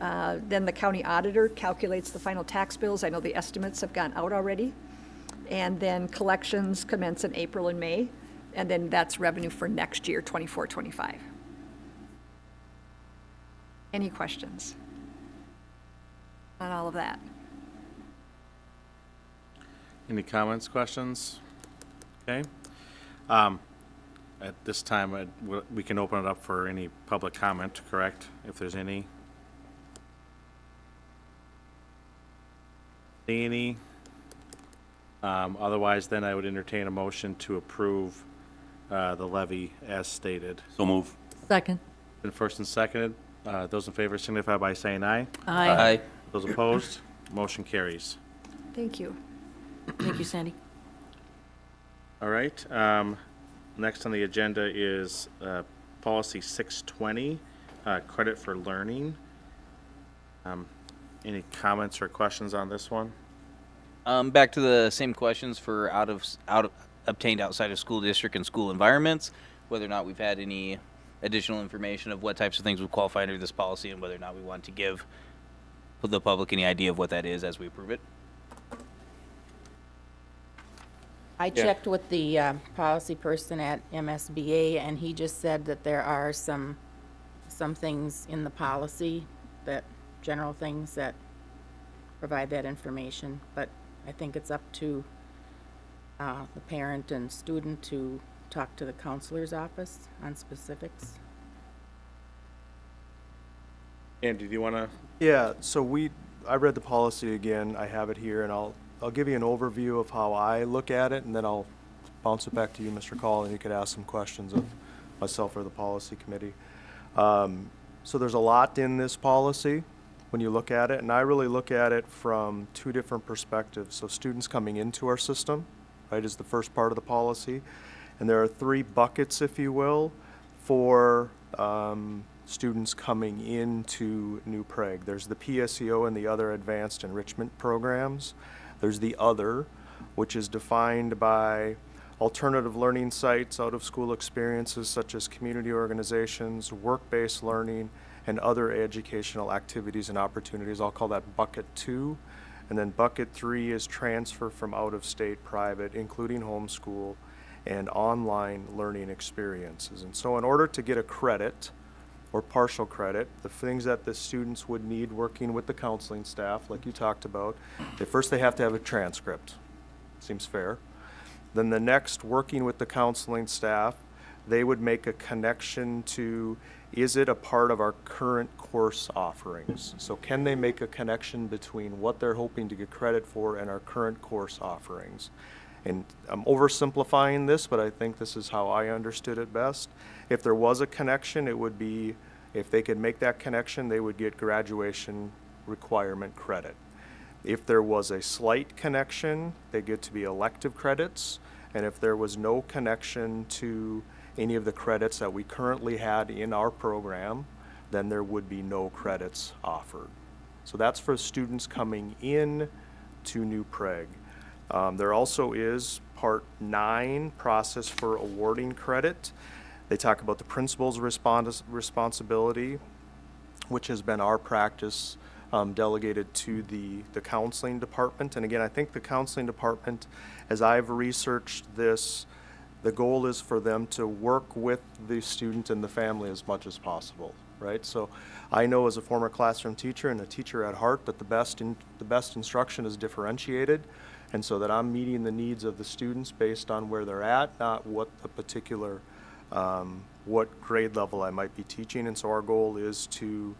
then the county auditor calculates the final tax bills. I know the estimates have gone out already. And then collections commence in April and May. And then that's revenue for next year, 24-25. Any questions on all of that? Any comments, questions? Okay. At this time, we can open it up for any public comment, correct? If there's any. Any? Otherwise, then I would entertain a motion to approve the levy as stated. So move. Second. Been first and seconded. Those in favor signify by saying aye. Aye. Those opposed? Motion carries. Thank you. Thank you, Sandy. All right. Next on the agenda is policy 620, credit for learning. Any comments or questions on this one? Back to the same questions for obtained outside of school district and school environments, whether or not we've had any additional information of what types of things would qualify under this policy and whether or not we want to give the public any idea of what that is as we approve it. I checked with the policy person at MSBA, and he just said that there are some things in the policy, that general things that provide that information, but I think it's up to the parent and student to talk to the counselor's office on specifics. Andy, do you want to? Yeah, so I read the policy again, I have it here, and I'll give you an overview of how I look at it, and then I'll bounce it back to you, Mr. Call, and you could ask some questions of myself or the policy committee. So there's a lot in this policy when you look at it, and I really look at it from two different perspectives. So students coming into our system, right, is the first part of the policy, and there are three buckets, if you will, for students coming into New Prague. There's the PSEO and the other advanced enrichment programs. There's the other, which is defined by alternative learning sites, out-of-school experiences such as community organizations, work-based learning, and other educational activities and opportunities. I'll call that bucket 2. And then bucket 3 is transfer from out-of-state private, including homeschool, and online learning experiences. And so in order to get a credit or partial credit, the things that the students would need working with the counseling staff, like you talked about, first they have to have a transcript. Seems fair. Then the next, working with the counseling staff, they would make a connection to, is it a part of our current course offerings? So can they make a connection between what they're hoping to get credit for and our current course offerings? And I'm oversimplifying this, but I think this is how I understood it best. If there was a connection, it would be, if they could make that connection, they would get graduation requirement credit. If there was a slight connection, they get to be elective credits. And if there was no connection to any of the credits that we currently had in our program, then there would be no credits offered. So that's for students coming in to New Prague. There also is Part 9, process for awarding credit. They talk about the principal's responsibility, which has been our practice, delegated to the counseling department. And again, I think the counseling department, as I've researched this, the goal is for them to work with the student and the family as much as possible, right? So I know as a former classroom teacher and a teacher at heart that the best instruction is differentiated, and so that I'm meeting the needs of the students based on where they're at, not what the particular, what grade level I might be teaching. And so our goal is to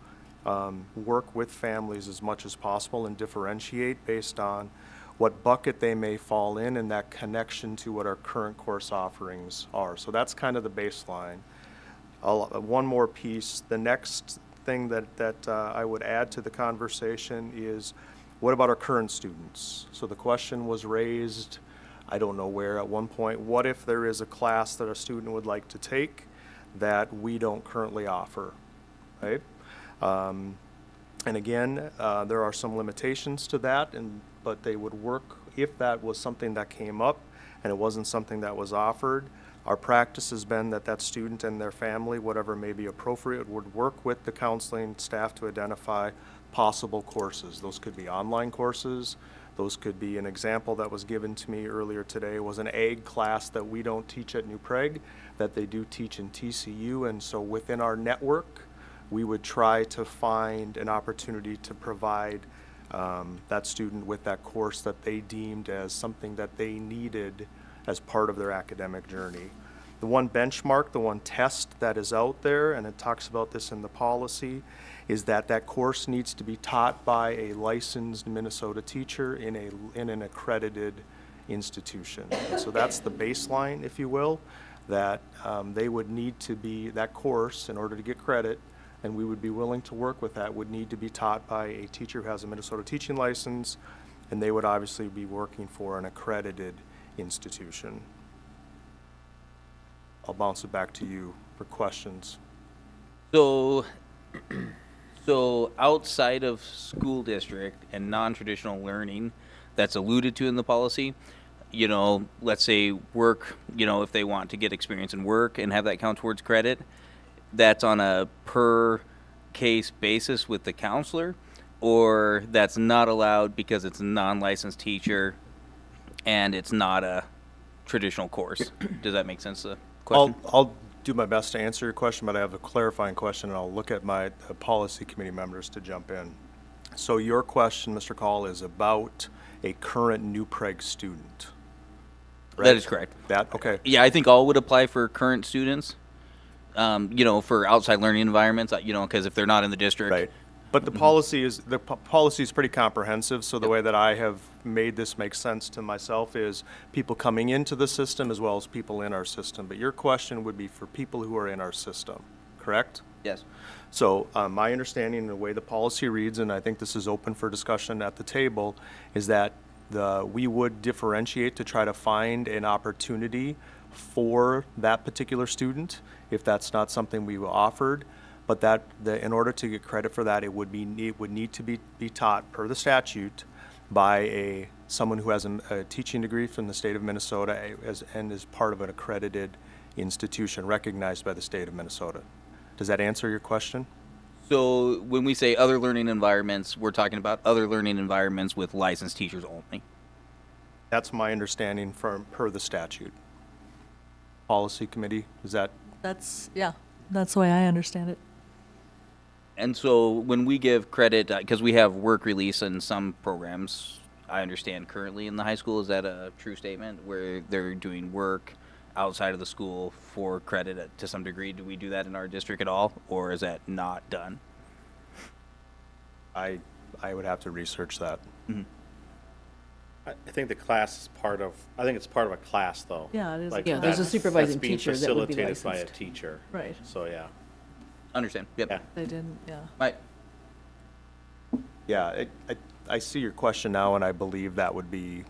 work with families as much as possible and differentiate based on what bucket they may fall in and that connection to what our current course offerings are. So that's kind of the baseline. One more piece, the next thing that I would add to the conversation is, what about our current students? So the question was raised, I don't know where, at one point, what if there is a class that a student would like to take that we don't currently offer, right? And again, there are some limitations to that, but they would work if that was something that came up and it wasn't something that was offered. Our practice has been that that student and their family, whatever may be appropriate, would work with the counseling staff to identify possible courses. Those could be online courses. Those could be, an example that was given to me earlier today was an ag class that we don't teach at New Prague, that they do teach in TCU. And so within our network, we would try to find an opportunity to provide that student with that course that they deemed as something that they needed as part of their academic journey. The one benchmark, the one test that is out there, and it talks about this in the policy, is that that course needs to be taught by a licensed Minnesota teacher in an accredited institution. And so that's the baseline, if you will, that they would need to be, that course, in order to get credit, and we would be willing to work with that, would need to be taught by a teacher who has a Minnesota teaching license, and they would obviously be working for an accredited institution. I'll bounce it back to you for questions. So, so outside of school district and non-traditional learning that's alluded to in the policy, you know, let's say work, you know, if they want to get experience in work and have that count towards credit, that's on a per case basis with the counselor, or that's not allowed because it's a non-licensed teacher and it's not a traditional course. Does that make sense? The question? I'll do my best to answer your question, but I have a clarifying question, and I'll look at my policy committee members to jump in. So your question, Mr. Call, is about a current new preg student. Right? That is correct. Okay. Yeah, I think all would apply for current students. You know, for outside learning environments, you know, because if they're not in the district. Right. But the policy is pretty comprehensive. So the way that I have made this make sense to myself is people coming into the system as well as people in our system. But your question would be for people who are in our system, correct? Yes. So my understanding and the way the policy reads, and I think this is open for discussion at the table, is that we would differentiate to try to find an opportunity for that particular student if that's not something we offered. But in order to get credit for that, it would need to be taught per the statute by someone who has a teaching degree from the state of Minnesota and is part of an accredited institution recognized by the state of Minnesota. Does that answer your question? So when we say other learning environments, we're talking about other learning environments with licensed teachers only. That's my understanding per the statute. Policy committee, is that? That's the way I understand it. And so when we give credit, because we have work release in some programs, I understand currently in the high school, is that a true statement where they're doing work outside of the school for credit to some degree? Do we do that in our district at all, or is that not done? I would have to research that. Mm-hmm. I think the class is I think it's part of a class, though. Yeah, it is. Yeah, there's a supervising that's being teacher that would be facilitated by a licensed. teacher. Right. So, yeah. Understand. Yep. Yeah. They didn't, yeah. Right. Yeah, I see your question now, and I believe that would be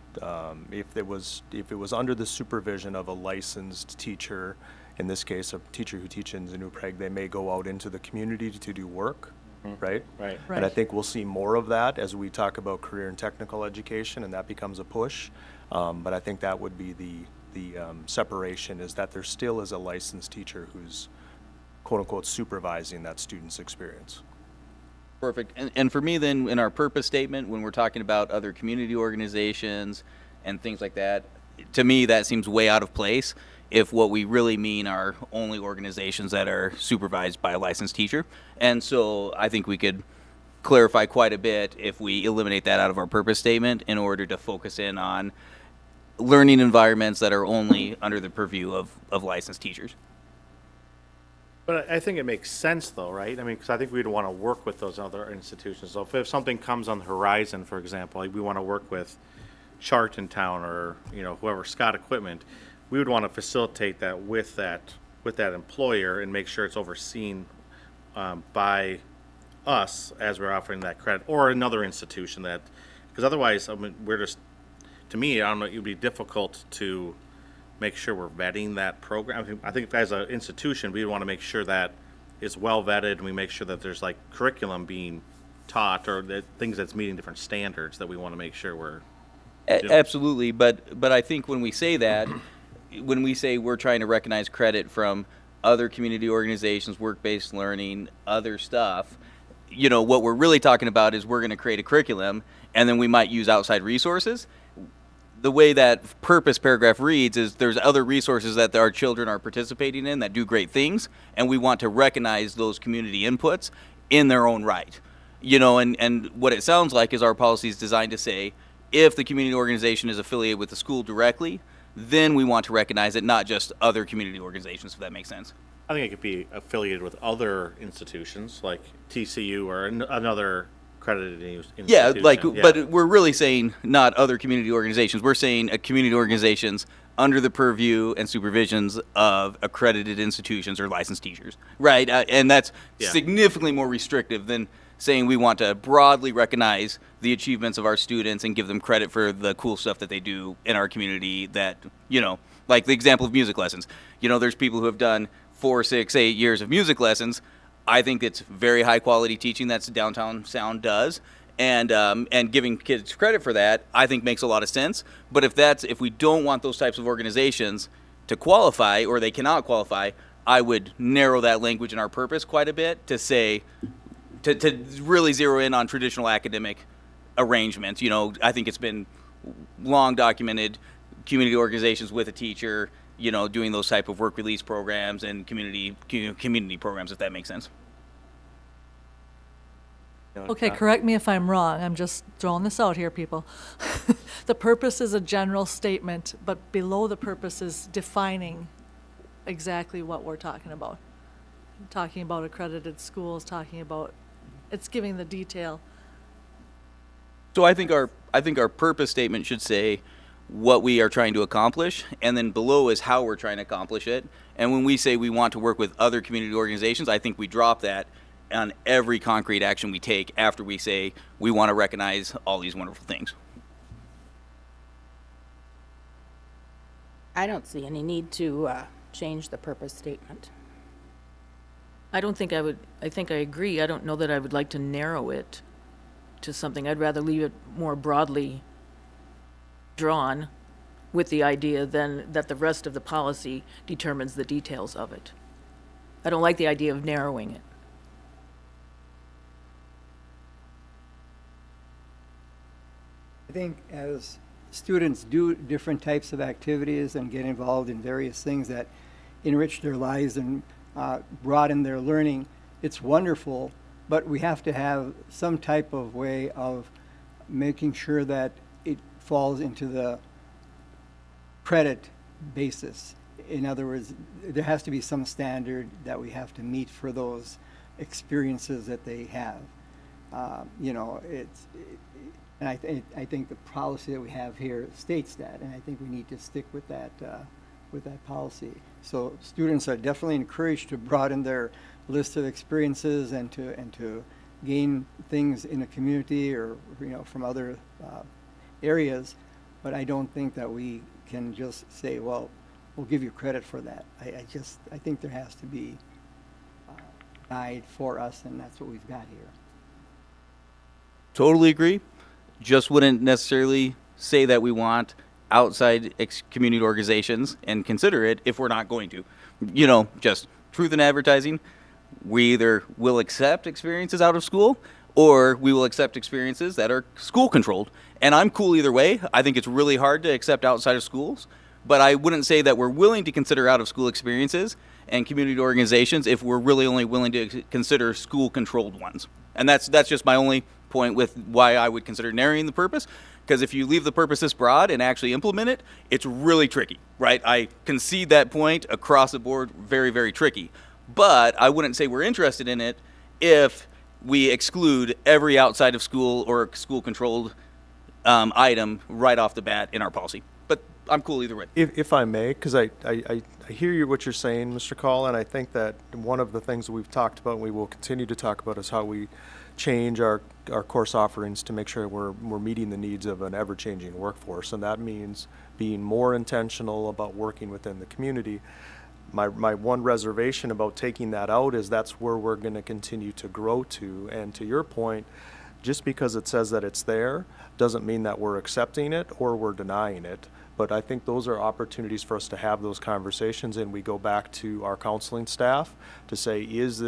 if it was under the supervision of a licensed teacher, in this case a teacher who teaches in New Prague, they may go out into the community to do work, right? Right. And I think we'll see more of that as we talk about career and technical education, and that becomes a push. But I think that would be the separation, is that there still is a licensed teacher who's quote-unquote supervising that student's experience. Perfect. And for me then, in our purpose statement, when we're talking about other community organizations and things like that, to me that seems way out of place if what we really mean are only organizations that are supervised by a licensed teacher. And so I think we could clarify quite a bit if we eliminate that out of our purpose statement in order to focus in on learning environments that are only under the purview of licensed teachers. But I think it makes sense, though, right? I mean, because I think we'd want to work with those other institutions. So if something comes on the horizon, for example, like we want to work with Chart in town or, you know, whoever, Scott Equipment, we would want to facilitate that with that employer and make sure it's overseen by us as we're offering that credit, or another institution that, because otherwise, I mean, to me, I don't know, it would be difficult to make sure we're vetting that program. I think as an institution, we want to make sure that it's well vetted, and we make sure that there's like curriculum being taught, or that things that's meeting different standards that we want to make sure we're doing. Absolutely, but I think when we say that, when we say we're trying to recognize credit from other community organizations, work-based learning, other stuff, you know, what we're really talking about is we're going to create a curriculum, and then we might use outside resources. The way that purpose paragraph reads is there's other resources that our children are participating in that do great things, and we want to recognize those community inputs in their own right. You know, and what it sounds like is our policy is designed to say, if the community organization is affiliated with the school directly, then we want to recognize it, not just other community organizations, if that makes sense. I think it could be affiliated with other institutions like TCU or another accredited institution. Yeah, like, Yeah. but we're really saying not other community organizations. We're saying community organizations under the purview and supervisions of accredited institutions or licensed teachers, right? And that's Yeah. significantly more restrictive than saying we want to broadly recognize the achievements of our students and give them credit for the cool stuff that they do in our community that, like the example of music lessons. There's people who have done 4, 6, 8 years of music lessons. I think it's very high quality teaching that's Downtown Sound does. And giving kids credit for that, I think makes a lot of sense. But if we don't want those types of organizations to qualify or they cannot qualify, I would narrow that language in our purpose quite a bit to say, to really zero in on traditional academic arrangements. I think it's been long documented, community organizations with a teacher, doing those type of work release programs and community programs, if that makes sense. Okay, correct me if I'm wrong. I'm just throwing this out here, people. The purpose is a general statement, but below the purpose is defining exactly what we're talking about. Talking about accredited schools, it's giving the detail. So I think our purpose statement should say what we are trying to accomplish, and then below is how we're trying to accomplish it. And when we say we want to work with other community organizations, I think we drop that on every concrete action we take after we say we want to recognize all these wonderful things. I don't see any need to change the purpose statement. I don't think I would, I think I agree. I don't know that I would like to narrow it to something. I'd rather leave it more broadly drawn with the idea then that the rest of the policy determines the details of it. I don't like the idea of narrowing it. I think as students do different types of activities and get involved in various things that enrich their lives and broaden their learning, it's wonderful, but we have to have some type of way of making sure that it falls into the credit basis. In other words, there has to be some standard that we have to meet for those experiences that they have. And I think the policy that we have here states that, and I think we need to stick with that policy. So students are definitely encouraged to broaden their list of experiences and to gain things in a community or from other areas, but I don't think that we can just say, well, we'll give you credit for that. I think there has to be a guide for us, and that's what we've got here. Totally agree. Just wouldn't necessarily say that we want outside community organizations and consider it if we're not going to. Just truth in advertising. We either will accept experiences out of school or we will accept experiences that are school controlled. And I'm cool either way. I think it's really hard to accept outside of schools, but I wouldn't say that we're willing to consider out of school experiences and community organizations if we're really only willing to consider school controlled ones. And that's just my only point with why I would consider narrowing the purpose, because if you leave the purpose this broad and actually implement it, it's really tricky, right? I concede that point across the board, very, very tricky. But I wouldn't say we're interested in it if we exclude every outside of school or school controlled item right off the bat in our policy. But I'm cool either way. If I may, because I hear what you're saying, Mr. Call, and I think that one of the things that we've talked about and we will continue to talk about is how we change our course offerings to make sure we're meeting the needs of an ever-changing workforce, and that means being more intentional about working within the community. My one reservation about taking that out is that's where we're going to continue to grow to, and to your point, just because it says that it's there doesn't mean that we're accepting it or we're denying it. But I think those are opportunities for us to have those conversations, and we go back to our counseling staff to say, is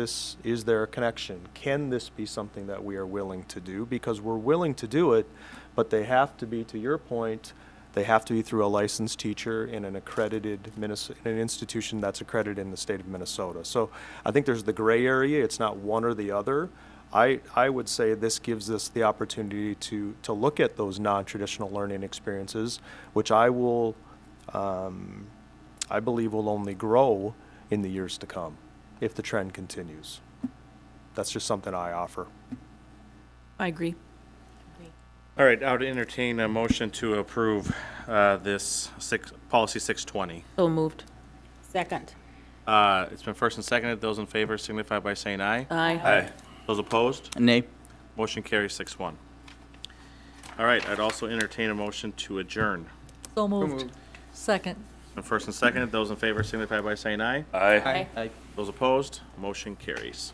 there a connection? Can this be something that we are willing to do? Because we're willing to do it, but they have to be, to your point, they have to be through a licensed teacher in an accredited in an institution that's accredited in the state of Minnesota. So I think there's the gray area. It's not one or the other. I would say this gives us the opportunity to look at those non-traditional learning experiences, which I believe will only grow in the years to come if the trend continues. That's just something I offer. I agree. All right, I would entertain a motion to approve this policy 620. So moved. Second. It's been first and seconded. Those in favor signify by saying aye. Aye. Those opposed? Nay. Motion carries 6-1. All right, I'd also entertain a motion to adjourn. So moved. Second. And first and seconded, those in favor signify by saying aye. Aye. Aye. Those opposed? Motion carries.